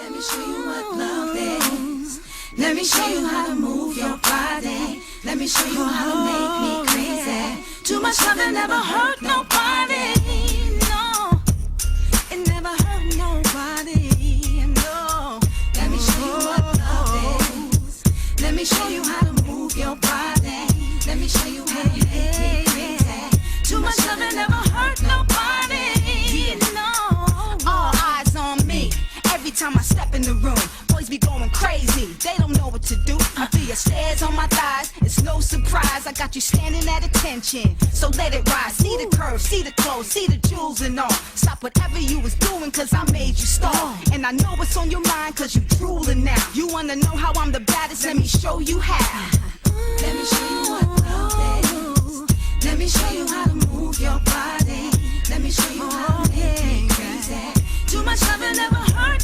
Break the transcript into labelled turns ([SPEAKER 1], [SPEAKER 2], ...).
[SPEAKER 1] Let me show you what love is. Let me show you how to move your body. Let me show you how to make me crazy. Too much love that never hurt nobody. No, it never hurt nobody. No. Let me show you what love is. Let me show you how to move your body. Let me show you how to make me crazy. Too much love that never hurt nobody. No. All eyes on me. Every time I step in the room, boys be going crazy. They don't know what to do. I feel your stares on my thighs. It's no surprise. I got you standing at attention. So let it rise. See the curves, see the clothes, see the jewels and all. Stop whatever you was doing, cause I made you stall. And I know what's on your mind, cause you drooling now. You wanna know how I'm the baddest? Let me show you how. Let me show you what love is. Let me show you how to move your body. Let me show you how to make me crazy. Too much love will never hurt